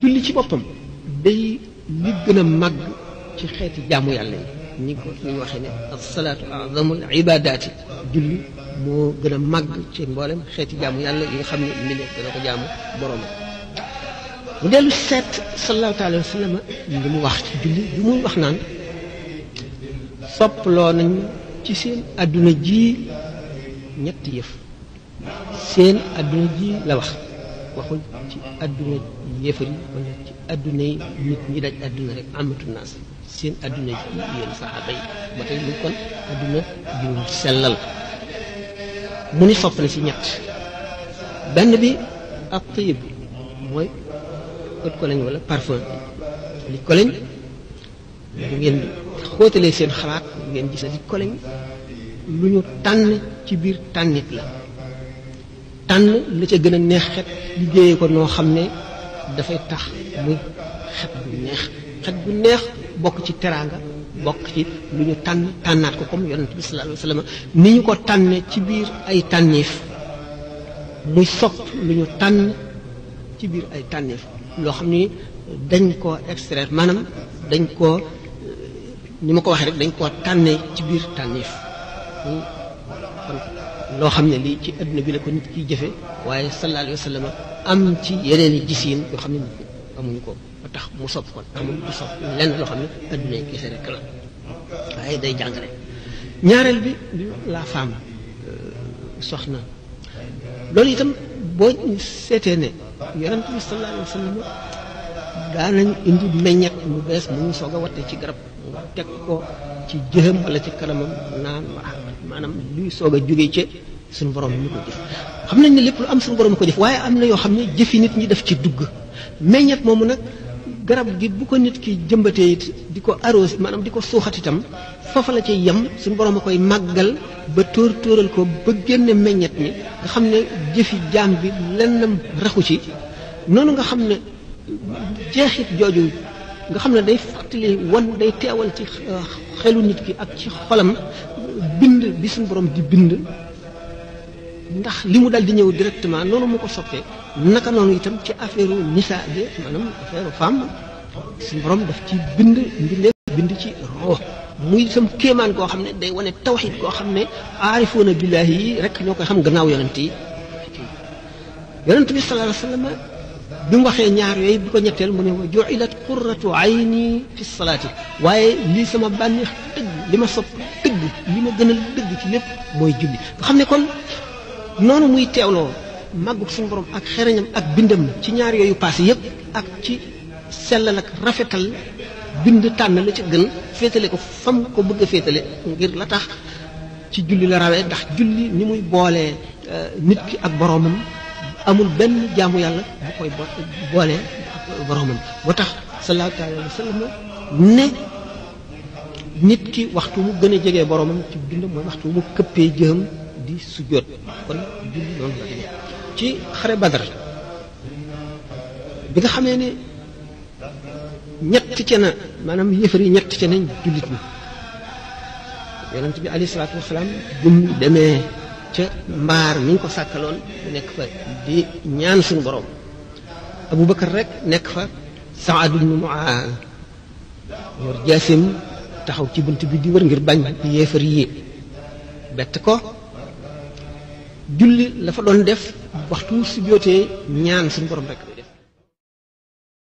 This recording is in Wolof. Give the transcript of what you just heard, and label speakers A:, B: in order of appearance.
A: julli ci boppam day li gën a màgg ci xeeti jaamu yàlla yi ni ko ñu waxee ne as-salaatu a'zamul ibaadaati julli moo gën a màgg ci mboolem xeeti jaamu yàlla yi nga xam ne mi ne dana ko jaamu borom mu dellu seet sallallahu alayhi wa sallam li mu wax ci julli bi muy wax naan sopploo nañ ci seen adduna ji ñetti yëf seen adduna ji la wax waxul ci adduna yéefar yi wala ci adduna yi nit ñi daj adduna rek amatu naas seen adduna ji yéen saxaaba yi ba tey lu kon adduna ju sellal mu ni sopp na ci ñett benn bi ak tayib mooy ët ko lañ wala parfum li ko lañ bu ngeen xóotalee seen xalaat ngeen gis li ko lañ lu ñu tànn ci biir tànnit la tànn la ca gën a neex xet liggéeyee ko noo xam ne dafay tax muy xet bu neex bokk ci teraanga bokk ci lu ñu tànn tànnaat ko comme yonent bi sallallahu alayhi wa sallam ni ñu ko tànne ci biir ay tànneef muy sopp lu ñu tànn ci biir ay tànneef loo xam ni dañ koo extraire maanaam dañ koo ni ma ko waxee rek dañ koo tànnee ci biir tànneef kon loo xam ne lii ci adduna bi la ko nit kiy jëfe waaye sallallahu alayhi wa sallam am ci yeneen i gisiin yoo xam ne nit amuñu ko ba tax mu sopp kon amul du sopp lenn loo xam ne adduna yi kese rek la waaye day jàngale ñaareel bi la femme soxna loolu itam boo seetee ne yonent bi sallallahu alayhi wa sallam daanañ indi meññet mu bees mu ñu soog a watte ci garab nga teg ko ci jëxam wala ci kanamam naan maanaam luy soog a jógee ci suñu borom ñu ko jëf xam nañ ne lépp lu am suñu borom ko jëf waaye am na yoo xam ne jëfi nit ñi def ci dugg meññet moomu nag garab gi bu ko nit ki jëmbatee it di ko arrosé maanaam di ko suuxat itam foofa la cay yem suñu borom a koy màggal ba tóoral ko ba génne meññet mi nga xam ne jëfi jaam bi lennam raxu ci noonu nga xam ne jeexit jooju nga xam ne day fàttali wan day teewal ci xelu nit ki ak ci xolam bind bi suñu borom di bind ndax li mu dal di ñëw directement noonu mu ko soppee naka noonu itam ci affaire nisaa bi maanaam affaire femme suñu borom daf ci bind mbindeef bind ci roo muy itam kéemaan koo xam ne day wane tawxiid koo xam ne aarifoona billaahi yi rek ñoo koy xam gannaaw yonent yi yonent bi sallallahu alayhi wa sallam bi mu waxee ñaar yooyu bi ko ñetteel mu ne wa ju'ilat qurratu ayni fi salaati waaye lii sama bànneex dëgg li ma sopp dëgg li ma gën a dëgg ci lépp mooy julli nga xam ne kon noonu muy teewloo màggu suñu borom ak xereñam ak bindam ci ñaar yooyu passé yépp ak ci sellal ak rafetal bind tànn la ci gën féetale ko fam ko bëgg a féetale ngir la tax ci julli la rawee ndax julli ni muy boolee nit ki ak boroomam amul benn jaamu yàlla bu koy boolee ak boroomam moo tax sallallahu alayhi wa sallam ne nit ki waxtu mu gën a jegee boroomam ci dund mooy waxtu mu këppee jëm di sujjóot kon julli noonu la demee ci xare Badar bi nga xamee ne ñett ca na maanaam yëfar yi ñett ca nañ jullit ñi yonent bi alayhi salaatu wasalaam bi mu demee ca mbaar mi ñu ko sàkkaloon nekk fa di ñaan suñu borom Abubakar rek nekk fa Saad ibn Muaaz yor jaasim taxaw ci bunt bi di wër ngir bañ yéefar yi bett ko julli la fa doon def waxtu su jootee ñaan suñu borom rek